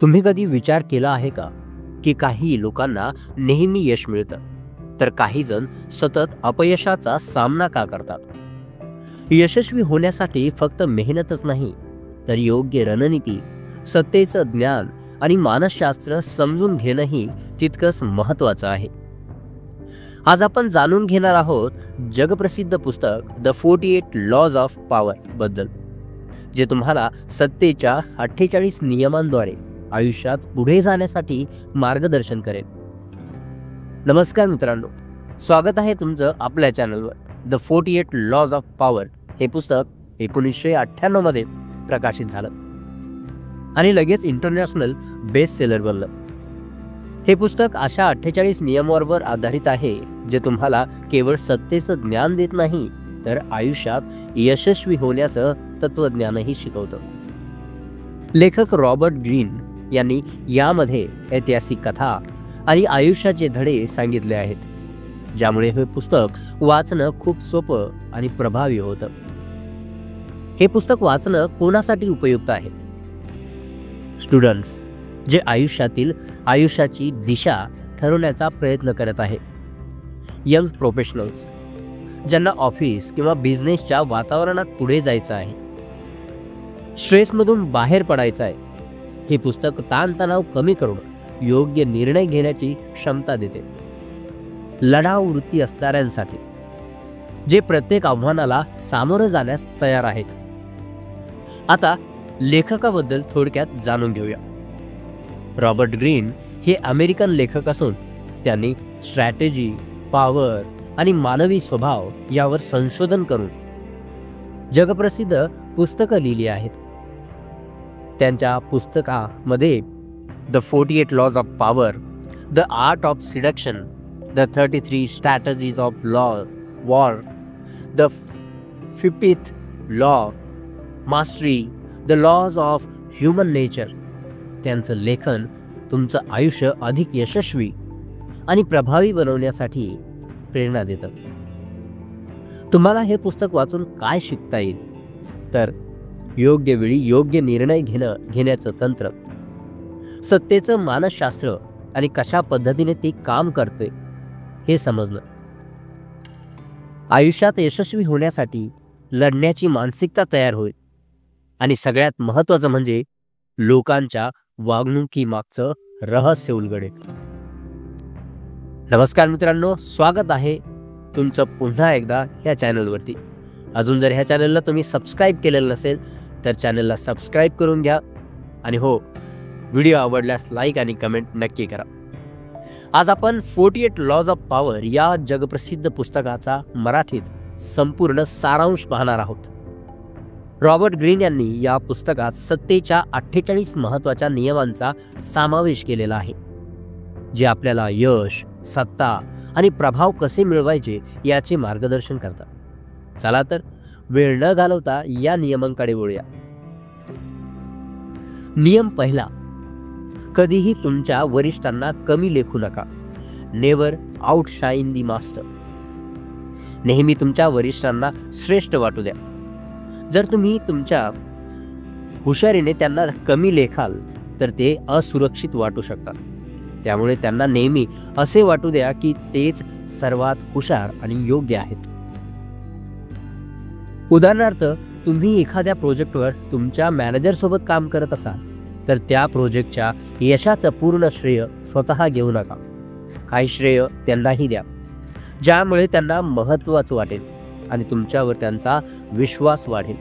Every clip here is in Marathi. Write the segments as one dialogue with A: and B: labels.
A: तुम्ही कधी विचार केला आहे का की काही लोकांना नेहमी यश मिळतं तर काही जण सतत अपयशाचा सामना का करतात? यशस्वी होण्यासाठी फक्त मेहनतच नाही तर योग्य रणनीती, सत्तेचं ज्ञान आणि मानसशास्त्र समजून घेणंही तितकंच महत्त्वाचं आहे. आज आपण जाणून घेणार आहोत जगप्रसिद्ध पुस्तक द 48 लॉज ऑफ पॉवर बद्दल, जे तुम्हाला सत्तेच्या 48 नियमांद्वारे आयुष्यात पुढे जाण्यासाठी मार्गदर्शन करेल. नमस्कार मित्रांनो, स्वागत आहे तुमचं आपल्या चॅनलवर. द 48 लॉज ऑफ पॉवर हे पुस्तक 1998 मध्ये प्रकाशित झालं आणि लगेच इंटरनॅशनल बेस्ट सेलर बनलं. हे पुस्तक अशा 48 नियमांवर आधारित आहे जे तुम्हाला केवळ सत्तेचं ज्ञान देत नाही तर आयुष्यात यशस्वी होण्याचं तत्वज्ञानही शिकवतं. लेखक रॉबर्ट ग्रीन यांनी यामध्ये ऐतिहासिक कथा आणि आयुष्याचे धडे सांगितले आहेत, ज्यामुळे हे पुस्तक वाचणं खूप सोपं आणि प्रभावी होतं. हे पुस्तक वाचणं कोणासाठी उपयुक्त आहे? स्टुडंट्स जे आयुष्याची दिशा ठरवण्याचा प्रयत्न करत आहे, यंग प्रोफेशनल्स ज्यांना ऑफिस किंवा बिझनेसच्या वातावरणात पुढे जायचं आहे, स्ट्रेसमधून बाहेर पडायचं आहे. हे पुस्तक ताणतणाव कमी करून योग्य निर्णय घेण्याची क्षमता देते. लढाऊ वृत्ती असणाऱ्यांसाठी जे प्रत्येक आव्हानाला सामोरं जाण्यास तयार आहेत. आता लेखकाबद्दल थोडक्यात जाणून घेऊया. रॉबर्ट ग्रीन हे अमेरिकन लेखक असून त्यांनी स्ट्रॅटेजी, पॉवर आणि मानवी स्वभाव यावर संशोधन करून जगप्रसिद्ध पुस्तकं लिहिली आहेत. त्यांच्या पुस्तकामध्ये the 48 laws of power, the art of seduction, the 33 strategies of war, the 50th law mastery, the laws of human nature. त्यांचं लेखन तुमचं आयुष्य अधिक यशस्वी आणि प्रभावी बनवण्यासाठी प्रेरणा देतं. तुम्हाला हे पुस्तक वाचून काय शिकता येईल? तर योग्य वेळी योग्य निर्णय घेण्याचं तंत्र, सत्तेचं मानसशास्त्र आणि कशा पद्धतीने ते काम करते हे समजणं, आयुष्यात यशस्वी होण्यासाठी लढण्याची मानसिकता तयार होईल आणि सगळ्यात महत्त्वाचं म्हणजे लोकांच्या वागणुकीमागचं रहस्य उलगडेल. नमस्कार मित्रांनो, स्वागत आहे तुमचं पुन्हा एकदा या चॅनलवरती. अजून जर ह्या चॅनलला तुम्ही सबस्क्राईब केलेलं नसेल तर चॅनलला सबस्क्राईब करून घ्या आणि हो, व्हिडिओ आवडल्यास लाईक आणि कमेंट नक्की करा. आज आपण 48 लॉज ऑफ पॉवर या जगप्रसिद्ध पुस्तकाचा मराठीत संपूर्ण सारांश पाहणार आहोत. रॉबर्ट ग्रीन यांनी या पुस्तकात सत्तेच्या 48 महत्त्वाच्या नियमांचा समावेश केलेला आहे, जे आपल्याला यश, सत्ता आणि प्रभाव कसे मिळवायचे याचे मार्गदर्शन करतात. चला तर वेळ न घालवता या नियमांकडे वळूया. नियम पहिला, कधीही तुमच्या वरिष्ठांना कमी लेखू नका. Never आउटशाईन the master. नेहमी तुमच्या वरिष्ठांना श्रेष्ठ वाटू द्या. जर तुम्ही तुमच्या हुशारीने त्यांना कमी लेखाल तर ते असुरक्षित वाटू शकतात. त्यामुळे त्यांना नेहमी असे वाटू द्या की तेच सर्वात हुशार आणि योग्य आहेत. उदाहरणार्थ, तुम्ही एखाद्या प्रोजेक्टवर तुमच्या मॅनेजरसोबत काम करत असाल तर त्या प्रोजेक्टच्या यशाचं पूर्ण श्रेय स्वतः घेऊ नका. काही श्रेय त्यांनाही द्या, ज्यामुळे त्यांना महत्त्वाचं वाटेल आणि तुमच्यावर त्यांचा विश्वास वाढेल.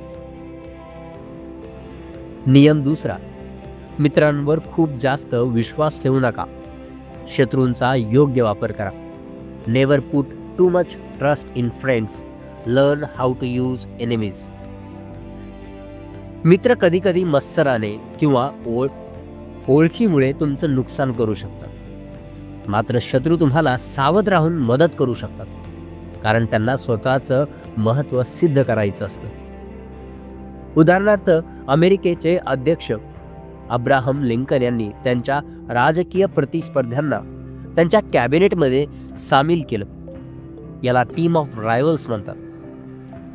A: नियम दुसरा, मित्रांवर खूप जास्त विश्वास ठेवू नका. शत्रूंचा योग्य वापर करा. Never put too much trust in friends. Learn how to use enemies. मित्र कधी कधी मत्सराने किंवा ओळखीमुळे तुमचं नुकसान करू शकतात, मात्र शत्रू तुम्हाला सावध राहून मदत करू शकतात, कारण त्यांना स्वतःचं महत्त्व सिद्ध करायचं असतं. उदाहरणार्थ, अमेरिकेचे अध्यक्ष अब्राहम लिंकन यांनी त्यांच्या राजकीय प्रतिस्पर्ध्यांना त्यांच्या कॅबिनेटमध्ये सामील केलं. याला टीम ऑफ रायव्हल्स म्हणतात.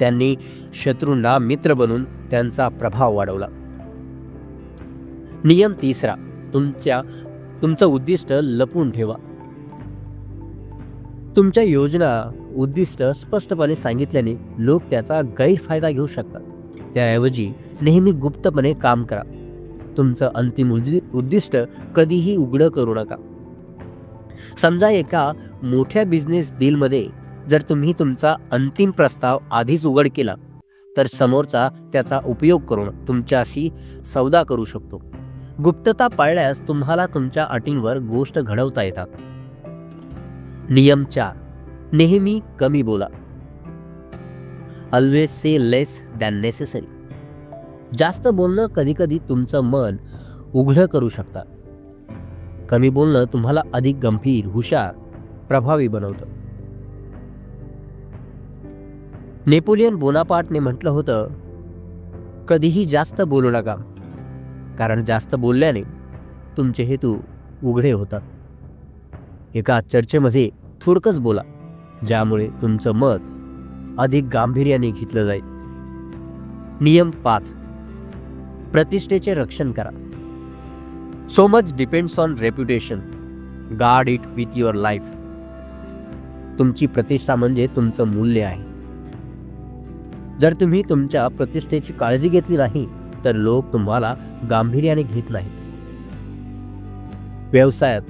A: त्यांनी शत्रूंना मित्र बनून त्यांचा प्रभाव वाढवला. नियम तिसरा, तुमचं उद्दिष्ट लपवून ठेवा. तुमच्या योजना उद्दिष्ट स्पष्टपणे सांगितल्याने लोक त्याचा गैरफायदा घेऊ शकतात. त्याऐवजी नेहमी गुप्तपणे काम करा. तुमचं अंतिम उद्दिष्ट कधीही उघडं करू नका. समजा एका मोठ्या बिझनेस डीलमध्ये जर तुम्ही तुमचा अंतिम प्रस्ताव आधीच उघड केला तर समोरचा त्याचा उपयोग करून तुमच्याशी सौदा करू शकतो. गुप्तता पाळल्यास तुम्हाला तुमच्या अटींवर गोष्ट घडवता येतात. नियम 4. नेहमी कमी बोला. ऑलवेज से लेस दॅन नेसेसरी. जास्त बोलणं कधीकधी तुमचं मन उघडं करू शकतं. कमी बोलणं तुम्हाला अधिक गंभीर, हुशार, प्रभावी बनवतं. नेपोलियन बोनापार्टने म्हटलं होतं, कधीही जास्त बोलू नका, कारण जास्त बोलल्याने तुमचे हेतू उघडे होतात. एका चर्चेमध्ये थोडकंच बोला, ज्यामुळे तुमचं मत अधिक गांभीर्याने घेतलं जाईल. नियम 5. प्रतिष्ठेचे रक्षण करा. So much depends on reputation. Guard it with your life. तुमची प्रतिष्ठा म्हणजे तुमचं मूल्य आहे. जर तुम्ही तुमच्या प्रतिष्ठेची काळजी घेतली नाही तर लोक तुम्हाला गांभीर्याने घेत नाहीत. व्यवसायात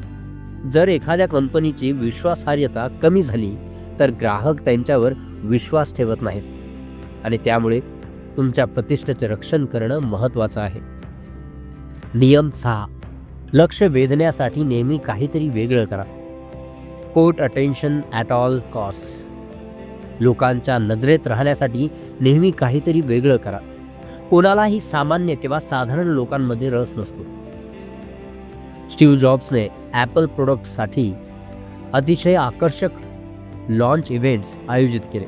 A: जर एखाद्या कंपनीची विश्वासार्हता कमी झाली तर ग्राहक त्यांच्यावर विश्वास ठेवत नाहीत आणि त्यामुळे तुमच्या प्रतिष्ठेचे रक्षण करणं महत्त्वाचं आहे. नियम 6. लक्ष वेधण्यासाठी नेहमी काहीतरी वेगळं करा. Court attention at all cost. लोकांच्या नजरेत राहण्यासाठी नेहमी काहीतरी वेगळं करा. कोणालाही सामान्य किंवा साधारण लोकांमध्ये रस नसतो. स्टीव्ह जॉब्सने ॲपल प्रोडक्टसाठी अतिशय आकर्षक लॉन्च इव्हेंट्स आयोजित केले.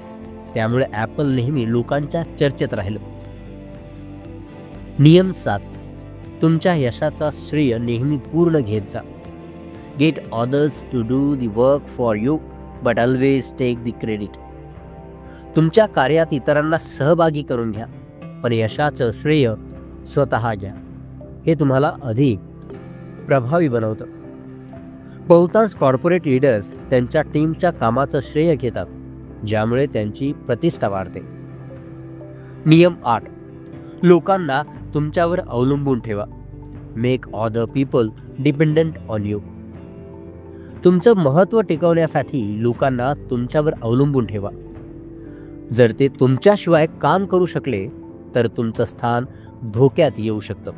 A: त्यामुळे ॲपल नेहमी लोकांच्या चर्चेत राहिलं. नियम 7. तुमच्या यशाचा श्रेय नेहमी पूर्ण घेत जा. Get others to do the work for you but always take the credit. तुमच्या कार्यात इतरांना सहभागी करून घ्या, पण यशाचं श्रेय स्वतः घ्या. हे तुम्हाला अधिक प्रभावी बनवतं. बहुतांश कॉर्पोरेट लीडर्स त्यांच्या टीमच्या कामाचं श्रेय घेतात, ज्यामुळे त्यांची प्रतिष्ठा वाढते. नियम 8. लोकांना तुमच्यावर अवलंबून ठेवा. Make other people dependent on you. तुमचं महत्त्व टिकवण्यासाठी लोकांना तुमच्यावर अवलंबून ठेवा. जर ते तुमच्याशिवाय काम करू शकले तर तुमचं स्थान धोक्यात येऊ शकतं.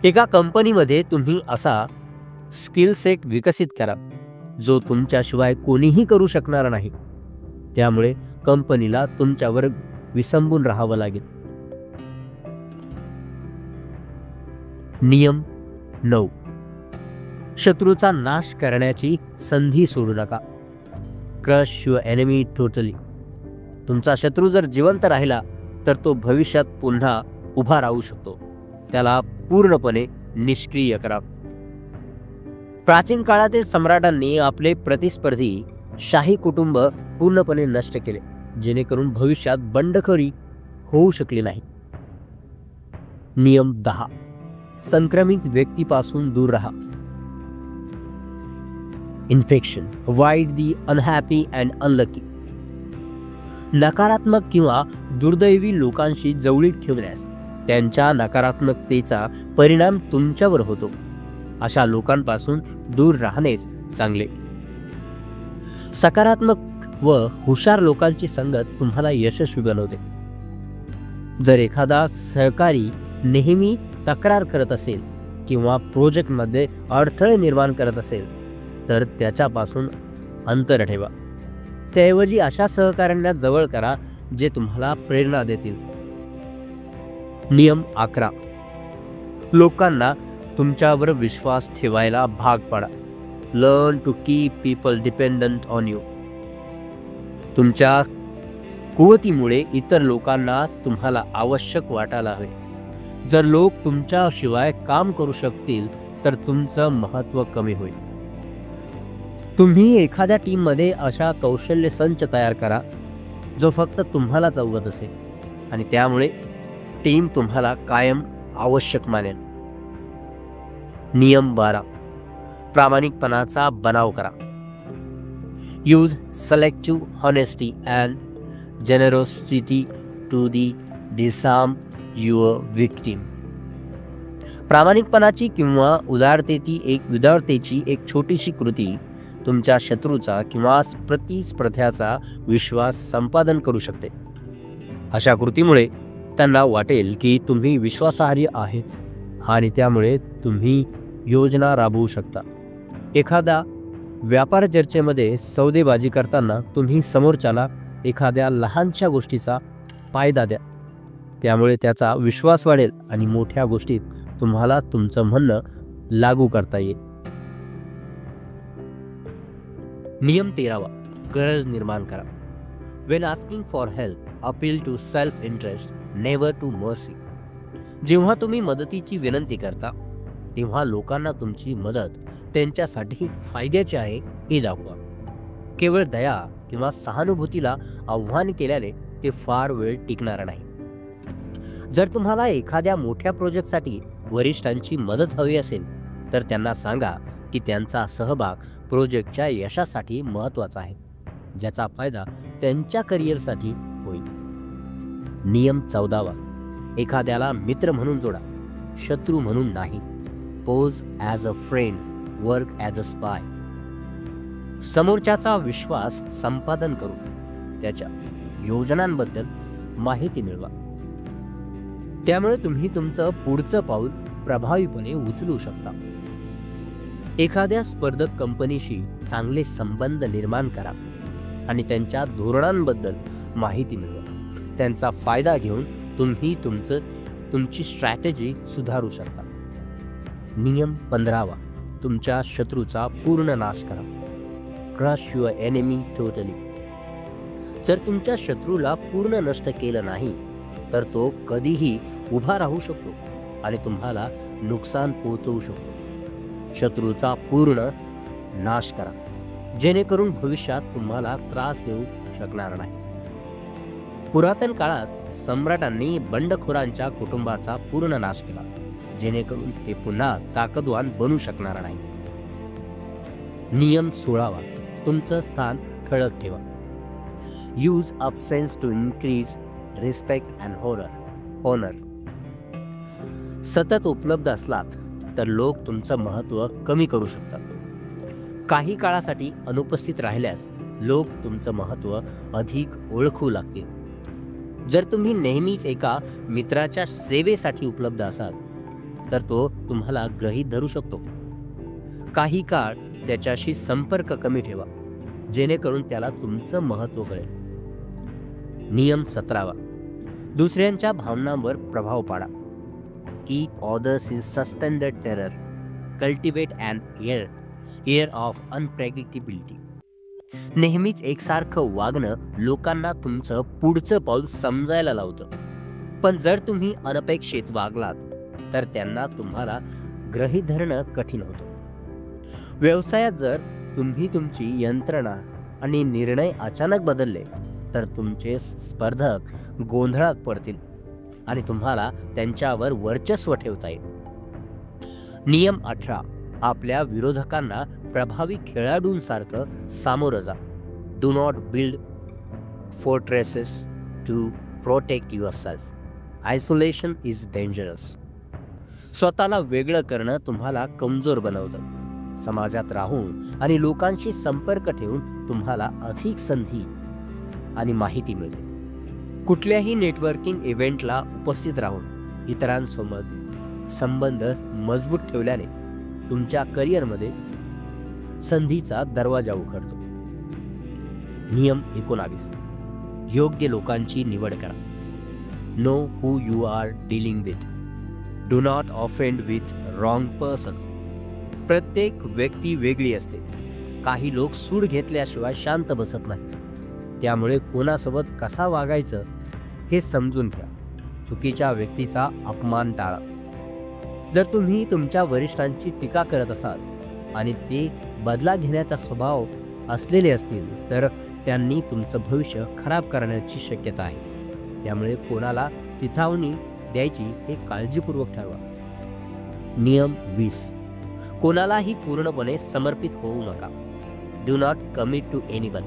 A: एका कंपनीमध्ये तुम्ही असा स्किल सेट विकसित करा जो तुमच्याशिवाय कोणीही करू शकणार नाही. त्यामुळे कंपनीला तुमच्यावर विसंबून राहावं लागेल. नियम 9. शत्रूचा नाश करण्याची संधी सोडू नका. Crush your enemy totally. तुमचा शत्रू जर जिवंत राहिला तर तो भविष्यात पुन्हा उभा राहू शकतो. त्याला पूर्णपणे निष्क्रिय करा. प्राचीन काळातील सम्राटांनी आपले प्रतिस्पर्धी शाही कुटुंब पूर्णपणे नष्ट केले, जेणेकरून भविष्यात बंडखोरी होऊ शकली नाही. नियम 10. संक्रमित व्यक्तीपासून दूर राहा. Infection. Avoid the unhappy and unlucky. नकारात्मक किंवा दुर्दैवी लोकांशी जवळीक ठेवण्यास त्यांच्या नकारात्मकतेचा परिणाम तुमच्यावर होतो. अशा लोकांपासून दूर राहणेच चांगले. सकारात्मक व हुशार लोकांची संगत तुम्हाला यशस्वी बनवते. जर एखादा सहकारी नेहमी तक्रार करत असेल किंवा प्रोजेक्टमध्ये अडथळे निर्माण करत असेल तर त्याच्यापासून अंतर ठेवा. त्याऐवजी अशा सहकाऱ्यांना जवळ करा जे तुम्हाला प्रेरणा देतील. नियम 11. लोकांना तुमच्यावर विश्वास ठेवायला भाग पाडा. Learn to keep people dependent on you. तुमच्या कुवतीमुळे इतर लोकांना तुम्हाला आवश्यक वाटायला हवे. जर लोक तुमच्याशिवाय काम करू शकतील तर तुमचं महत्त्व कमी होईल. तुम्ही एखाद्या टीममध्ये अशा कौशल्य संच तयार करा जो फक्त तुम्हालाच अवगत असेल आणि त्यामुळे टीम तुम्हाला कायम आवश्यक मानेल. नियम 12. प्रामाणिकपणाचा बनाव करा. Use selective honesty and generosity to disarm your victim. प्रामाणिकपणाची किंवा उदारतेची एक छोटीशी कृती तुमच्या शत्रूचा किंवा प्रतिस्पर्ध्याचा विश्वास संपादन करू शकते. अशा कृतीमुळे त्यांना वाटेल की तुम्ही विश्वासार्ह आहात आणि त्यामुळे तुम्ही योजना राबवू शकता. एखाद्या व्यापार चर्चेमध्ये सौदेबाजी करताना तुम्ही समोरच्याला एखाद्या लहानशा गोष्टीचा फायदा द्या. त्यामुळे त्याचा विश्वास वाढेल आणि मोठ्या गोष्टीत तुम्हाला तुमचं म्हणणं लागू करता येईल. नियम 13. गरज निर्माण करा. When asking for help, appeal to self-interest, never to mercy. जेव्हा तुम्ही मदतीची विनंती करता तेव्हा लोकांना तुमची मदत त्यांच्यासाठी फायद्याची आहे हे दाखवा. केवळ दया किंवा सहानुभूतीला आव्हान केल्याने ते फार वेळ टिकणार नाही. जर तुम्हाला एखाद्या मोठ्या प्रोजेक्टसाठी वरिष्ठांची मदत हवी असेल तर त्यांना सांगा की त्यांचा सहभाग प्रोजेक्टच्या यशासाठी महत्त्वाचा आहे, ज्याचा फायदा त्यांच्या करिअरसाठी होईल. नियम 14. एखाद्याला मित्र म्हणून जोडा, शत्रू म्हणून नाही. Pose as a friend, work as a spy. समोरच्याचा विश्वास संपादन करून त्याच्या योजनांबद्दल माहिती मिळवा. त्यामुळे तुम्ही तुमचं पुढचं पाऊल प्रभावीपणे उचलू शकता. एखाद्या स्पर्धक कंपनीशी चांगले संबंध निर्माण करा आणि त्यांच्या धोरणांबद्दल माहिती मिळवा. त्यांचा फायदा घेऊन तुम्ही तुमची स्ट्रॅटेजी सुधारू शकता. नियम 15. तुमच्या शत्रूचा पूर्ण नाश करा. Crush your enemy totally. जर तुमच्या शत्रूला पूर्ण नष्ट केलं नाही तर तो कधीही उभा राहू शकतो आणि तुम्हाला नुकसान पोहोचवू शकतो. शत्रूचा पूर्ण नाश करा जेणेकरून भविष्यात तुम्हाला त्रास देऊ शकणार नाही. पुरातन काळात सम्राटांनी बंडखोरांच्या कुटुंबाचा पूर्ण नाश केला जेणेकरून ते पुन्हा ताकदवान बनू शकणार नाही. नियम 16. तुमचं स्थान ठळक ठेवा. Use absence to increase respect and honor. सतत उपलब्ध असलात तर लोक तुमचं महत्त्व कमी करू शकतात. काही काळासाठी अनुपस्थित राहिल्यास लोक तुमचं महत्त्व अधिक ओळखू लागतील. जर तुम्ही नेहमीच एका मित्राच्या सेवेसाठी उपलब्ध असाल तर तो तुम्हाला गृहीत धरू शकतो. काही काळ त्याच्याशी संपर्क कमी ठेवा जेणेकरून त्याला तुमचं महत्त्व कळेल. नियम 17. दुसऱ्यांच्या भावनांवर प्रभाव पाडा. Keep others in suspended terror. Cultivate an air of unpredictability. नेहमीच एकसारखं वागणं लोकांना तुमचं पुढचं पाऊल समजायला लावतं. पण जर तुम्ही अनपेक्षित वागलात तर त्यांना तुम्हाला गृहीत धरणं कठीण होतं. व्यवसायात जर तुम्ही तुमची यंत्रणा आणि निर्णय अचानक बदलले तर तुमचे स्पर्धक गोंधळात पडतील आणि तुम्हाला त्यांच्यावर वर्चस्व ठेवता येईल. नियम 18. आपल्या विरोधकांना प्रभावी खेळाडूंसारखं सामोरं जा. Do not build fortresses to protect yourself. Isolation is dangerous. स्वतःला वेगळं करणं तुम्हाला कमजोर बनवतं. समाजात राहून आणि लोकांशी संपर्क ठेवून तुम्हाला अधिक संधी आणि माहिती मिळते. कुठल्याही नेटवर्किंग इव्हेंटला उपस्थित राहून इतरांसोबत संबंध मजबूत ठेवल्याने तुमच्या करिअरमध्ये संधीचा दरवाजा उघडतो. नियम 19. योग्य लोकांची निवड करा. Know who you are dealing with. Do not offend with wrong person. प्रत्येक व्यक्ती वेगळी असते. काही लोक सूड घेतल्याशिवाय शांत बसत नाही. त्यामुळे कोणासोबत कसा वागायचं हे समजून घ्या. चुकीच्या व्यक्तीचा अपमान टाळा. जर तुम्ही तुमच्या वरिष्ठांची टीका करत असाल आणि ते बदला घेण्याचा स्वभाव असलेले असतील तर त्यांनी तुमचं भविष्य खराब करण्याची शक्यता आहे. त्यामुळे कोणाला चिथावणी द्यायची हे काळजीपूर्वक ठरवा. नियम 20. कोणालाही पूर्णपणे समर्पित होऊ नका. Do not commit to anyone.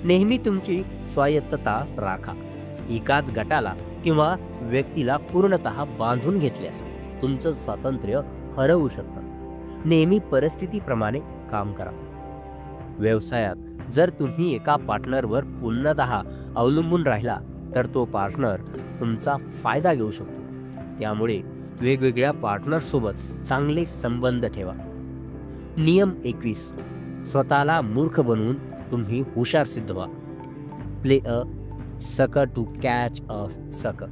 A: नेहमी तुमची स्वायत्तता राखा. एकाच गटाला किंवा व्यक्तीला पूर्णतः बांधून घेतल्यास तुमचं स्वातंत्र्य हरवू शकतं. नेहमी परिस्थितीप्रमाणे काम करा. व्यवसायात जर तुम्ही एका पार्टनरवर पूर्णतः अवलंबून राहिला तर तो पार्टनर तुमचा फायदा घेऊ शकतो. त्यामुळे वेगवेगळ्या पार्टनरसोबत चांगले संबंध ठेवा. नियम 21. स्वतःला मूर्ख बनवून तुम्ही हुशार सिद्ध व्हा. Play a sucker to catch a sucker.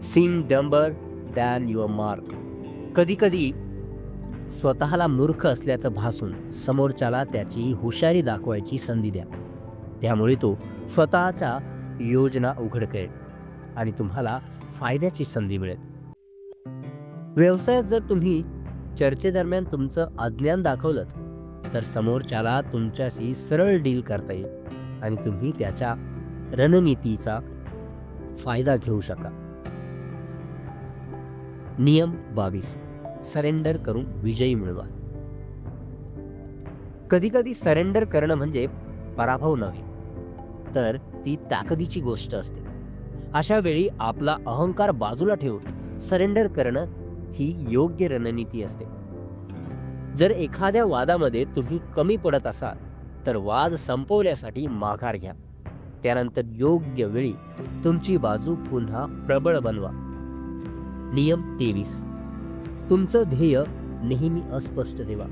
A: Seem dumber than your mark. कधी कधी स्वतःला मूर्ख असल्याचं भासून समोरच्याला त्याची हुशारी दाखवायची संधी द्या. त्यामुळे तो स्वतःच्या योजना उघड करेल आणि तुम्हाला फायद्याची संधी मिळेल. व्यवसायात जर तुम्ही चर्चेदरम्यान तुमचं अज्ञान दाखवलं तर समोरच्याला तुमच्याशी सरळ डील करता येईल आणि तुम्ही त्याच्या रणनीतीचा फायदा घेऊ शका. नियम 22. सरेंडर करून विजयी मिळवा. कधी कधी सरेंडर करणं म्हणजे पराभव नव्हे तर ती ताकदीची गोष्ट असते. अशा वेळी आपला अहंकार बाजूला ठेवून सरेंडर करणं ही योग्य रणनीती असते. जर एखाद्या वादामध्ये तुम्ही कमी पडत असाल तर वाद संपवण्यासाठी माघार घ्या. त्यानंतर योग्य वेळी तुमची बाजू पुन्हा प्रबळ बनवा. नियम 23. तुमचं ध्येय नेहमी अस्पष्ट ठेवा.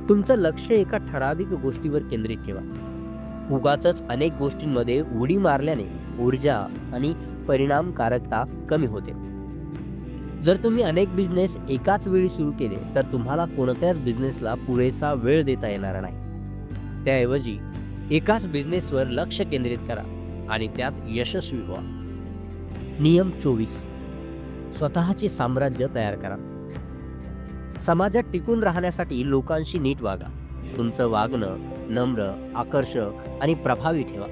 A: तुमचं लक्ष एका ठराविक गोष्टीवर केंद्रित ठेवा. उगाचच अनेक गोष्टींमध्ये उडी मारल्याने ऊर्जा आणि परिणामकारकता कमी होते. जर तुम्ही अनेक बिझनेस एकाच वेळी सुरू केले तर तुम्हाला कोणत्याच बिझनेसला पुरेसा वेळ देता येणार नाही. त्याऐवजी एकाच बिझनेसवर लक्ष केंद्रित करा आणि त्यात यशस्वी व्हा. नियम 24. स्वतःचे साम्राज्य तयार करा. समाजात टिकून राहण्यासाठी लोकांशी नीट वागा. तुमचं वागणं नम्र, आकर्षक आणि प्रभावी ठेवा.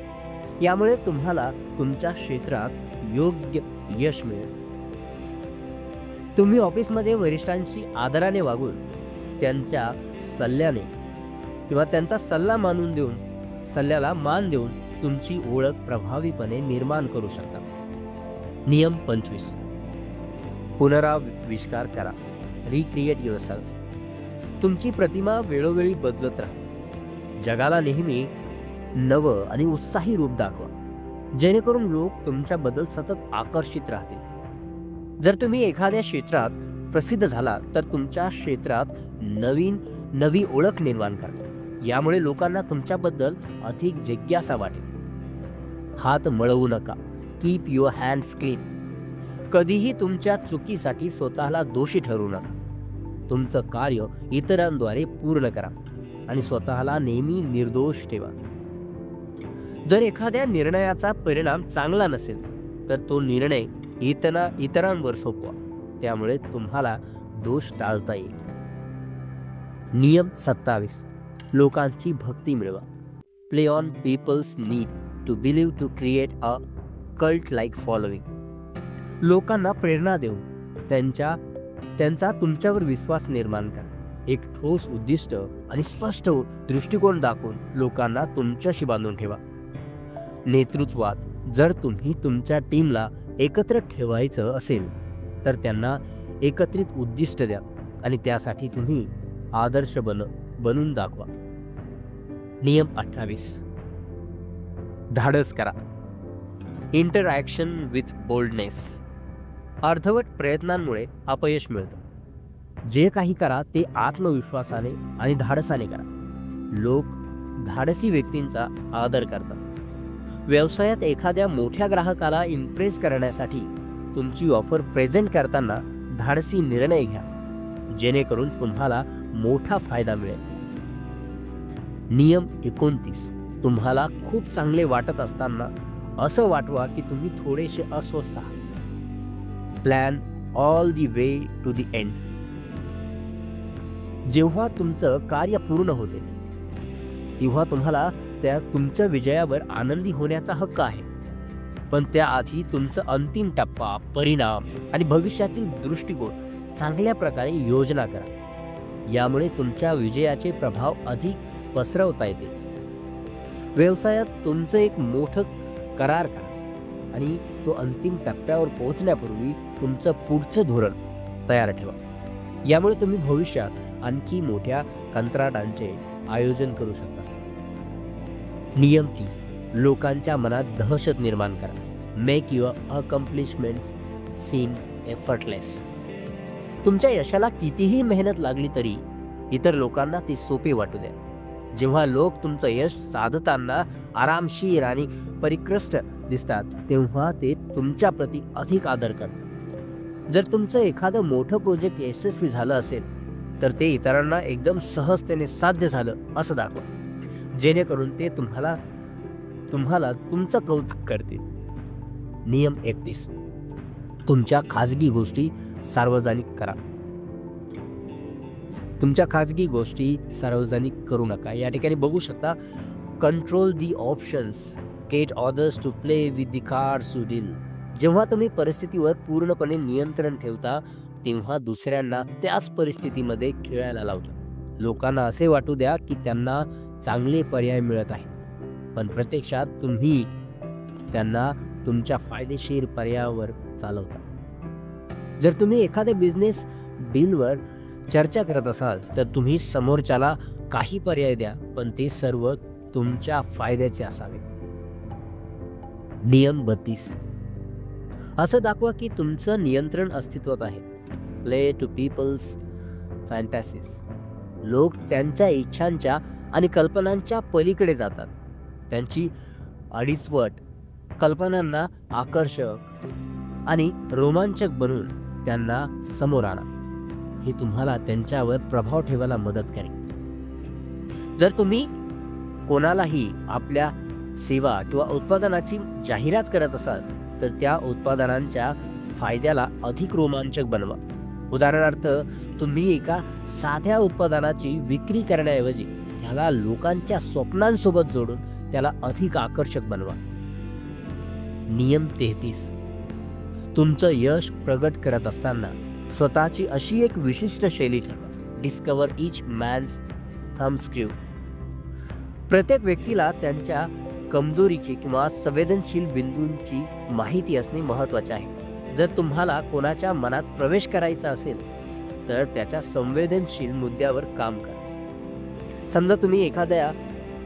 A: यामुळे तुम्हाला तुमच्या क्षेत्रात योग्य यश मिळेल. तुम्ही ऑफिसमध्ये वरिष्ठांशी आदराने वागून त्यांच्या सल्ल्याने किंवा त्यांचा सल्ला मानून देऊन सल्ल्याला मान देऊन तुमची ओळख प्रभावीपणे निर्माण करू शकता. नियम 25. पुनराविष्कार करा. Recreate yourself. तुमची प्रतिमा वेळोवेळी बदलत राहा. जगाला नेहमी नवं आणि उत्साही रूप दाखवा जेणेकरून लोक तुमच्याबद्दल सतत आकर्षित राहतील. जर तुम्ही एखाद्या क्षेत्रात प्रसिद्ध झाला तर तुमच्या क्षेत्रात नवी ओळख निर्माण करा. यामुळे लोकांना तुमच्याबद्दल अधिक जिज्ञासा वाटेल. हात मळवू नका. Keep your hands clean. कधीही तुमच्या चुकीसाठी स्वतःला दोषी ठरवू नका. तुमचं कार्य इतरांद्वारे पूर्ण करा आणि स्वतःला नेहमी निर्दोष ठेवा. जर एखाद्या निर्णयाचा परिणाम चांगला नसेल तर तो निर्णय इतरांवर सोपवा. त्यामुळे तुम्हाला दोष टाळता येईल. नियम 27. लोकांची भक्ती मिळवा. Play on people's need to believe to create a cult like following. लोकांना प्रेरणा देऊन त्यांचा तुमच्यावर विश्वास निर्माण करा. एक ठोस उद्दिष्ट आणि स्पष्ट दृष्टिकोन दाखवून लोकांना तुमच्याशी बांधून ठेवा. नेतृत्वात जर तुम्ही तुमच्या टीमला एकत्र ठेवायचं असेल तर त्यांना एकत्रित उद्दिष्ट द्या आणि त्यासाठी तुम्ही आदर्श बनून दाखवा. नियम 28. धाडस करा. Interaction with boldness. अर्धवट प्रयत्नांमुळे अपयश मिळतं. जे काही करा ते आत्मविश्वासाने आणि धाडसाने करा. लोक धाडसी व्यक्तींचा आदर करतात. व्यवसायात एखाद्या मोठ्या ग्राहकाला इम्प्रेस करण्यासाठी तुमची ऑफर प्रेझेंट करताना धाडसी निर्णय घ्या जेणेकरून तुम्हाला मोठा फायदा मिळेल. नियम 29. तुम्हाला खूप चांगले वाटत असताना असं वाटवा की तुम्ही थोडेसे अस्वस्थ आहात. Plan all the way to the end. जेव्हा तुमचं कार्य पूर्ण होते तेव्हा तुम्हाला तुमच्या विजयावर आनंदी होण्याचा हक्क आहे. पण त्याआधी तुमचा अंतिम टप्पा, परिणाम आणि भविष्यातील दृष्टिकोन चांगल्या प्रकारे योजना करा. यामुळे तुमच्या विजयाचे प्रभाव अधिक पसरवता येतील. व्यवसायात तुमचं एक मोठं करार करा आणि तो अंतिम टप्प्यावर पोहोचण्यापूर्वी तुमचं पुढचं धोरण तयार ठेवा. यामुळे तुम्ही भविष्यात आणखी मोठ्या कंत्राटांचे आयोजन करू शकता. नियम 30. लोकांच्या मनात दहशत निर्माण करा. Make your accomplishments seem effortless. तुमच्या यशाला कितीही मेहनत लागली तरी इतर लोकांना ती सोपी वाटू द्या. जेव्हा लोक तुमचं यश साधताना आरामशीर आणि परिकृष्ट दिसतात तेव्हा ते तुमच्या प्रती अधिक आदर करतात. जर तुमचं एखादं मोठं प्रोजेक्ट यशस्वी झालं असेल तर ते इतरांना एकदम सहजतेने साध्य झालं असं दाखवा, जेणेकरून ते तुम्हाला तुमचं कौतुक करतील. नियम 31. तुमच्या खाजगी गोष्टी सार्वजनिक करा. तुमच्या खाजगी गोष्टी सार्वजनिक करू नका. या ठिकाणी बघू शकता, control the options, get others to play with the cards you deal. जेव्हा तुम्ही परिस्थितीवर पूर्णपणे नियंत्रण ठेवता तेव्हा दुसऱ्यांना त्याच परिस्थितीमध्ये खेळायला लावता. लोकांना असे वाटू द्या की त्यांना चांगले पर्याय मिळत आहे, पण प्रत्यक्षात तुम्ही त्यांना तुमच्या फायदेशीर पर्यायावर चालवता. जर तुम्ही एखाद्या बिझनेस डीलवर चर्चा करत असाल तर तुम्ही समोरच्याला काही पर्याय द्या, पण ते सर्व तुमच्या फायद्याचे असावे. नियम 32. असं दाखवा की तुमचं नियंत्रण अस्तित्वात आहे. Play to people's fantasies. लोक त्यांच्या इच्छांच्या आणि कल्पनांच्या पलीकडे जातात. त्यांची अडीचवट कल्पनांना आकर्षक आणि रोमांचक बनवून त्यांना समोर आणा. हे तुम्हाला त्यांच्यावर प्रभाव ठेवायला मदत करेल. जर तुम्ही कोणालाही आपल्या सेवा किंवा उत्पादनाची जाहिरात करत असाल तर त्या उत्पादनांच्या फायद्याला अधिक रोमांचक बनवा. उदाहरणार्थ, तुम्ही एका साध्या उत्पादनाची विक्री करण्याऐवजी त्याला लोकांच्या स्वप्नांसोबत जोडून त्याला अधिक आकर्षक बनवा. नियम 33. तुमचं यश प्रगट करत असताना स्वतःची अशी एक विशिष्ट शैली ठरवा. डिस्कवर इच मॅन्स थंब स्क्रू. प्रत्येक व्यक्तीला त्यांच्या कमजोरीची किंवा संवेदनशील बिंदूंची माहिती असणे महत्त्वाचे आहे. जर तुम्हाला कोणाच्या मनात प्रवेश करायचा असेल तर त्याच्या संवेदनशील मुद्द्यावर काम करा. समजा तुम्ही एखाद्या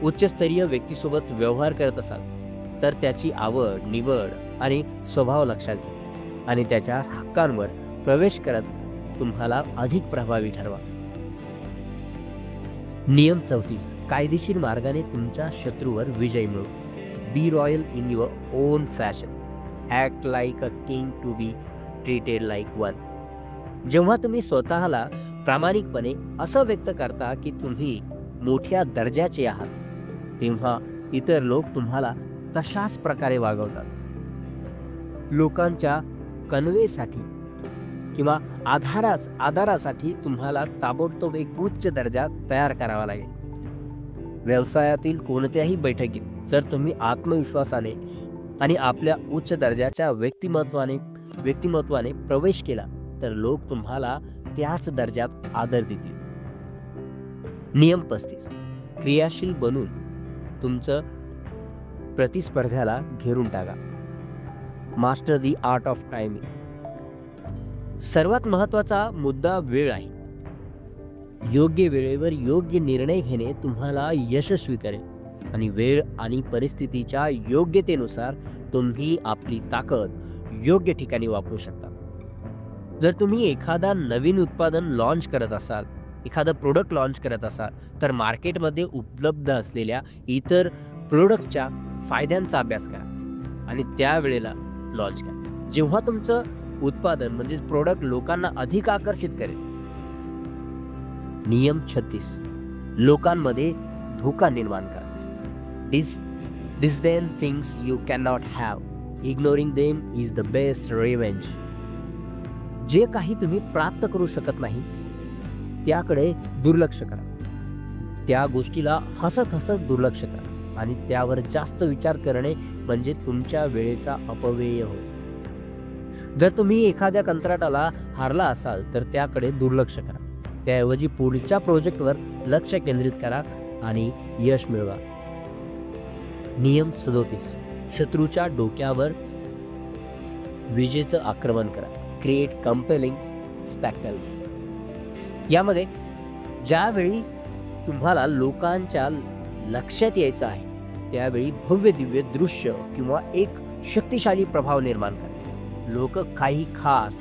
A: उच्चस्तरीय व्यक्तीसोबत व्यवहार करत असाल तर त्याची आवड, निवड आणि स्वभाव लक्षात घ्या आणि त्याच्या हक्कांवर प्रवेश करत तुम्हाला अधिक प्रभावी ठरवा. नियम 34. कायदेशीर मार्गाने तुमच्या शत्रूवर विजय मिळवा. Be royal in your own fashion. Act like a king to be treated like one. जेव्हा तुम्ही स्वतःला प्रामाणिकपणे असं व्यक्त करता की तुम्ही मोठ्या दर्जाचे आहात तेव्हा इतर लोक तुम्हाला तशाच प्रकारे वागवतात. लोकांच्या कन्वेसाठी किंवा आधारासाठी तुम्हाला ताबडतोब एक उच्च दर्जा तयार करावा लागेल. व्यवसायातील कोणत्याही बैठकीत जर तुम्ही आत्मविश्वासाने आणि आपल्या उच्च दर्जाच्या व्यक्तिमत्वाने प्रवेश केला तर लोक तुम्हाला त्याच दर्जात आदर देतील. नियम 35. क्रियाशील बनून तुमचं प्रतिस्पर्ध्याला घेरून टाका. Master the art of timing. सर्वात महत्त्वाचा मुद्दा वेळ आहे. योग्य वेळेवर योग्य निर्णय घेणे तुम्हाला यशस्वी करेल आणि वेळ आणि परिस्थितीच्या योग्यतेनुसार तुम्ही आपली ताकद योग्य ठिकाणी वापरू शकता. जर तुम्ही एखादा नवीन उत्पादन लॉन्च करत असाल, एखादं प्रोडक्ट लॉन्च करत असाल तर मार्केटमध्ये उपलब्ध असलेल्या इतर प्रोडक्टच्या फायद्यांचा अभ्यास करा आणि त्यावेळेला लॉन्च करा जेव्हा तुमचं उत्पादन म्हणजे प्रोडक्ट लोकांना अधिक आकर्षित करेल. नियम 36. लोकांमध्ये धोका निर्माण करा. Disdain things you cannot have. Ignoring them is the best revenge. जे काही तुम्ही प्राप्त करू शकत नाही त्याकडे दुर्लक्ष करा. त्या गोष्टीला हसत दुर्लक्ष करा आणि त्यावर जास्त विचार करणे म्हणजे तुमच्या वेळेचा अपव्यय होय. जर तुम्ही एखाद्या कंत्राटाला हारला असाल तर त्याकडे दुर्लक्ष करा. त्याऐवजी पुढच्या प्रोजेक्टवर लक्ष केंद्रित करा आणि यश मिळवा. नियम 37. शत्रूच्या डोक्यावर विजेचं आक्रमण करा. Create compelling spectacles. यामध्ये ज्यावेळी तुम्हाला लोकांच्या लक्षात यायचं आहे त्यावेळी भव्य दिव्य दृश्य किंवा एक शक्तिशाली प्रभाव निर्माण करा. लोक काही खास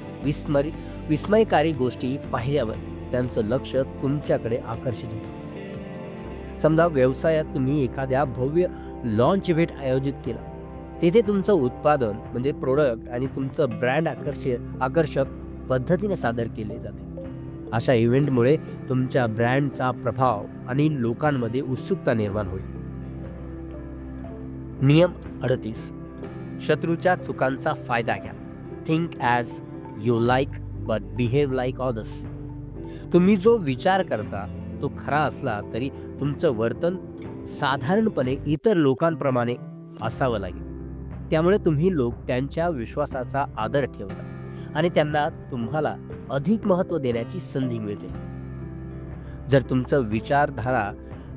A: विस्मयकारी गोष्टी पाहिल्यावर त्यांचं लक्ष तुमच्याकडे आकर्षित होतं. समजा व्यवसायात तुम्ही एखाद्या भव्य लॉन्च इव्हेंट आयोजित केला. तेथे तुमचं उत्पादन म्हणजे प्रोडक्ट आणि तुमचं ब्रँड आकर्षक पद्धतीने सादर केले जाते. अशा इव्हेंटमुळे तुमच्या ब्रँडचा प्रभाव आणि लोकांमध्ये उत्सुकता निर्माण होईल. नियम 38. शत्रूच्या चुकांचा फायदा घ्या. Think as you like but behave like others. तुम्ही जो विचार करता तो खरा असला तरी तुमचं वर्तन साधारणपणे इतर लोकांप्रमाणे असावं लागेल. त्यामुळे तुम्ही लोक त्यांच्या विश्वासाचा आदर ठेवता आणि त्यांना तुम्हाला अधिक महत्त्व देण्याची संधी मिळते. जर तुमचं विचारधारा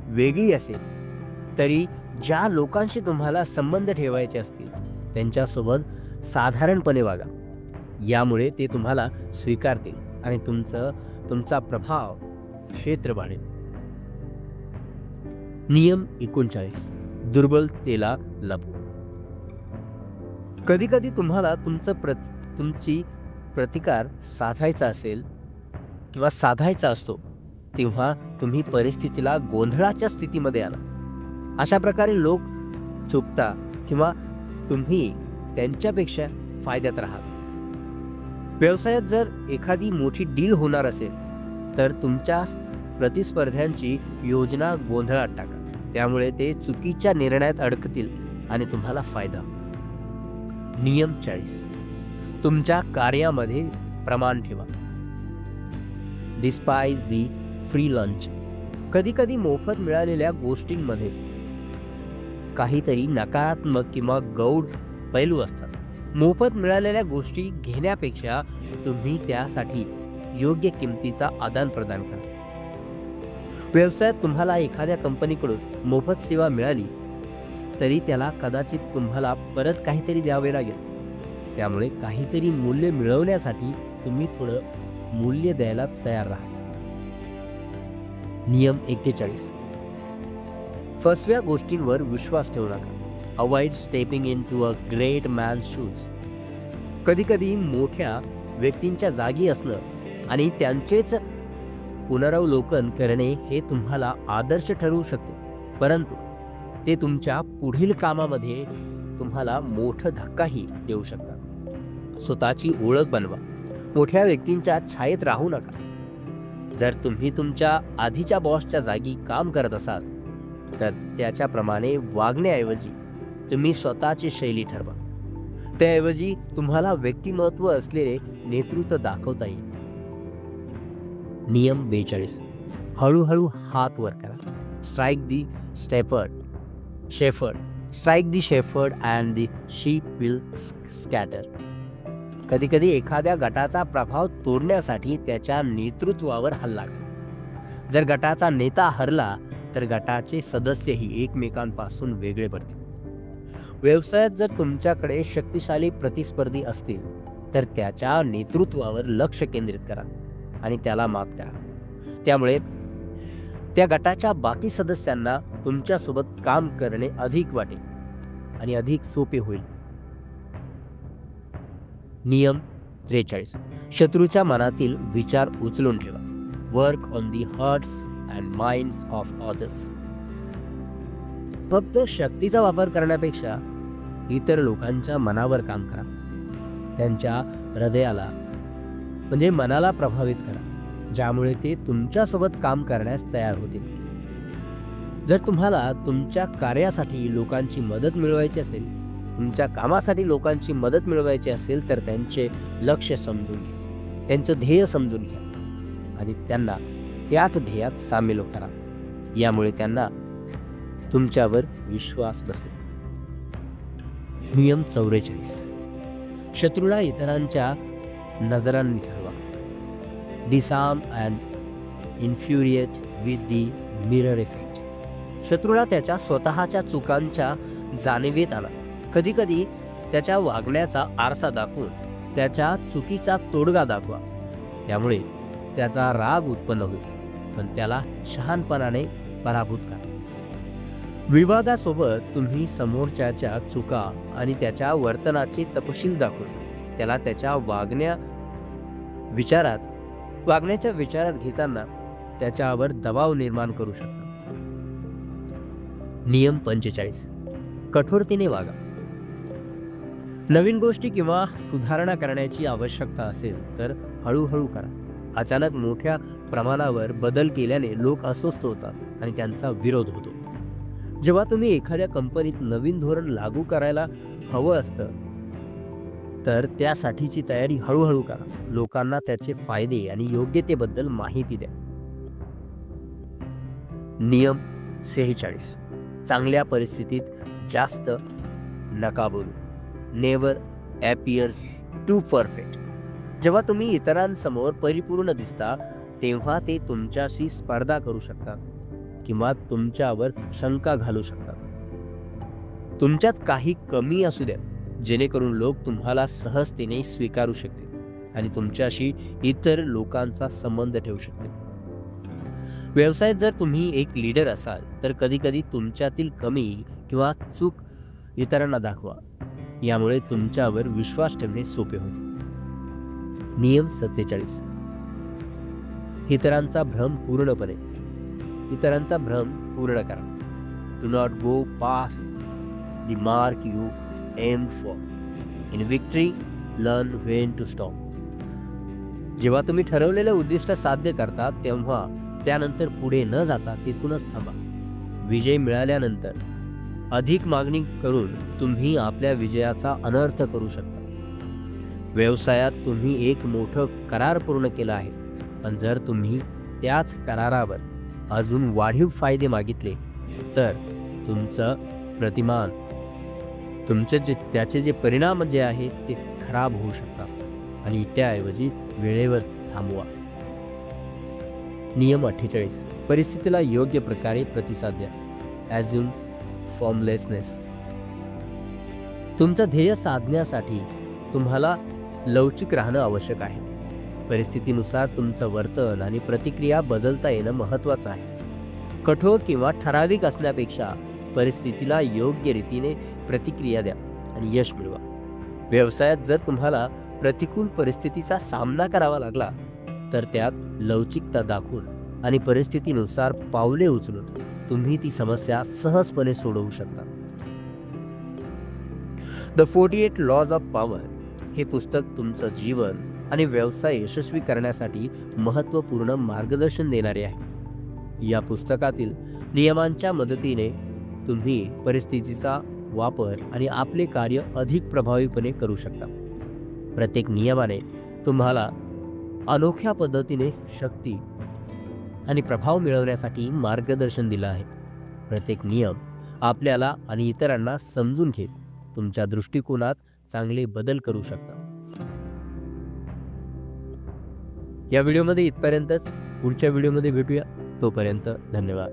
A: वेगळी असेल तरी ज्या लोकांशी तुम्हाला संबंध ठेवायचे असतील त्यांच्यासोबत साधारणपणे वागा. यामुळे ते तुम्हाला स्वीकारतील आणि तुमचा प्रभाव क्षेत्र वाढेल. नियम 39. दुर्बलतेला लपवा. कधी कधी तुम्हाला तुमची प्रतिकार साधायचा असेल किंवा साधायचा असतो तेव्हा तुम्ही परिस्थितीला गोंधळाच्या स्थितीमध्ये आला. अशा प्रकारे लोक चुकता किंवा तुम्ही त्यांच्यापेक्षा फायद्यात राहाल. व्यवसायात जर एखादी मोठी डील होणार असेल तर तुमच्या प्रतिस्पर्ध्यांची योजना गोंधळात टाका. त्यामुळे ते चुकीच्या निर्णयात अडकतील आणि तुम्हाला फायदा. नियम 40. तुमच्या कार्यामध्ये प्रमाण ठेवा. डिस्पाइज दी फ्री लंच. कधी कधी मोफत मिळालेल्या गोष्टींमध्ये काहीतरी नकारात्मक किंवा गौण पैलू असतात. मोफत मिळालेल्या गोष्टी घेण्यापेक्षा तुम्ही त्यासाठी योग्य किमतीचा आदान प्रदान करा. व्यवसायात तुम्हाला एखाद्या कंपनीकडून मोफत सेवा मिळाली तरी त्याला कदाचित तुम्हाला परत काहीतरी द्यावे लागेल. त्यामुळे काहीतरी मूल्य मिळवण्यासाठी तुम्ही थोडं मूल्य द्यायला तयार राहा. नियम 41. फसव्या गोष्टींवर विश्वास ठेवू नका. Avoid stepping into a great man shoes. कधी कधी मोठ्या व्यक्तींच्या जागी असणं आणि त्यांचेच पुनरावलोकन करणे हे तुम्हाला आदर्श ठरवू शकते, परंतु ते तुमच्या पुढील कामामध्ये तुम्हाला मोठा धक्काही देऊ शकतात. स्वतःची ओळख बनवा. मोठ्या व्यक्तींच्या छायेत राहू नका. जर तुम्ही तुमच्या आधीच्या बॉसच्या जागी काम करत असाल तर त्याच्याप्रमाणे वागण्याऐवजी तुम्ही स्वतःची शैली ठरवा. त्याऐवजी तुम्हाला व्यक्तिमत्व असलेले नेतृत्व दाखवता येईल. नियम 42. हळूहळू हात वर करा. Strike the shepherd. Strike the shepherd and the ship will scatter. कधी कधी एखाद्या गटाचा प्रभाव तोडण्यासाठी त्याच्या नेतृत्वावर हल्ला करा. जर गटाचा नेता हरला तर गटाचे सदस्यही एकमेकांपासून वेगळे पडतील. व्यवसायात जर तुमच्याकडे शक्तिशाली प्रतिस्पर्धी असतील तर त्याच्या नेतृत्वावर लक्ष केंद्रित करा आणि त्याला मात करा. त्यामुळे त्या गटाच्या बाकी सदस्यांना तुमच्यासोबत काम करणे अधिक वाटेल आणि अधिक सोपे होईल. नियम 43. शत्रूच्या मनातील विचार उचलून ठेवा. Work on the hearts and minds of others. फक्त शक्तीचा वापर करण्यापेक्षा इतर लोकांच्या मनावर काम करा. त्यांच्या हृदयाला म्हणजे मनाला प्रभावित करा, ज्यामुळे ते तुमच्यासोबत काम करण्यास तयार होतील. जर तुम्हाला तुमच्या कार्यासाठी लोकांची मदत मिळवायची असेल, तुमच्या कामासाठी लोकांची मदत मिळवायची असेल तर त्यांचे लक्ष्य समजून घ्या, त्यांचं ध्येय समजून घ्या आणि त्यांना त्याच ध्येयात सामील करा. यामुळे त्यांना तुमच्यावर विश्वास बसेल. नियम 44. शत्रूला इतरांच्या नजरांनी ठरवा. Disarm and infuriate with the mirror effect. शत्रूला त्याच्या स्वतःच्या चुकांच्या जाणीवेत आणा. कधीकधी त्याच्या वागण्याचा आरसा दाखवून त्याच्या चुकीचा तोडगा दाखवा. त्यामुळे त्याचा राग उत्पन्न होईल, पण त्याला शहाणपणाने पराभूत करा. विवादासोबत तुम्ही समोरच्याच्या चुका आणि त्याच्या वर्तनाचे तपशील दाखवून त्याला त्याच्या वागण्याच्या विचारात घेताना त्याच्यावर दबाव निर्माण करू शकता. नियम 45. कठोरतेने वागा. नवीन गोष्टी किंवा सुधारणा करण्याची आवश्यकता असेल तर हळूहळू करा. अचानक मोठ्या प्रमाणावर बदल केल्याने लोक अस्वस्थ होतात आणि त्यांचा विरोध होतो. जेव्हा तुम्ही एखाद्या कंपनीत नवीन धोरण लागू करायला हवं असतं तर त्यासाठीची तयारी हळूहळू करा. लोकांना त्याचे फायदे आणि योग्यतेबद्दल माहिती द्या. नियम 46. चांगल्या परिस्थितीत जास्त नका बोलू. Never appear too perfect. जेव्हा तुम्ही इतरांसमोर परिपूर्ण दिसता तेव्हा ते तुमच्याशी स्पर्धा करू शकतात किंवा तुमच्यावर शंका घालू शकतात. तुमच्यात काही कमी असू द्या जेणेकरून लोक तुम्हाला सहजतेने स्वीकारू शकतील आणि तुमच्याशी इतर लोकांचा संबंध ठेवू शकतील. व्यवसायात जर तुम्ही एक लीडर असाल तर कधीकधी तुमच्यातील कमी किंवा चूक इतरांना दाखवा. यामुळे तुमच्यावर विश्वास ठेवणे सोपे होईल. नियम 47. इतरांचा भ्रम पूर्ण करा. Do not go past the mark you aim for. In victory learn when to stop. जेव्हा तुम्ही ठरवलेलं उद्दिष्ट साध्य करता तेव्हा त्यानंतर पुढे न जाता तिथूनच थांबा. विजय मिळाल्यानंतर अधिक मागणी करून तुम्ही आपल्या विजयाचा अनर्थ करू शकता. व्यवसायात तुम्ही एक मोठं करार पूर्ण केला आहे, पण जर तुम्ही त्याच करारावर अजून वाढीव फायदे मागितले तर त्याचे जे परिणाम जे आहेत ते खराब होऊ शकतात आणि त्याऐवजी वेळेवर थांबवा. नियम 48. परिस्थितीला योग्य प्रकारे प्रतिसाद द्या. Assume formlessness. तुमचं ध्येय साधण्यासाठी तुम्हाला लवचिक राहणं आवश्यक आहे. परिस्थितीनुसार तुमचं वर्तन आणि प्रतिक्रिया बदलता येणं महत्त्वाचं आहे. कठोर किंवा ठराविक असण्यापेक्षा परिस्थितीला योग्य रीतीने प्रतिक्रिया द्या आणि यश मिळवा. व्यवसायात जर तुम्हाला प्रतिकूल परिस्थितीचा सामना करावा लागला तर त्यात लवचिकता दाखवून आणि परिस्थितीनुसार पावले उचलून तुम्ही ती समस्या सहजपणे सोडवू शकता. द 48 लॉज ऑफ पॉवर हे पुस्तक तुमचं जीवन आणि व्यवसाय यशस्वी करण्यासाठी महत्त्वपूर्ण मार्गदर्शन देणारे आहे. या पुस्तकातील नियमांच्या मदतीने तुम्ही परिस्थितीचा वापर आणि आपले कार्य अधिक प्रभावीपणे करू शकता. प्रत्येक नियमाने तुम्हाला अनोख्या पद्धतीने शक्ती आणि प्रभाव मिळवण्यासाठी मार्गदर्शन दिलं आहे. प्रत्येक नियम आपल्याला आणि इतरांना समजून घेत तुमच्या दृष्टिकोनात चांगले बदल करू शकता. या व्हिडिओमध्ये इथपर्यंतच. पुढच्या व्हिडिओमध्ये भेटूया. तोपर्यंत धन्यवाद.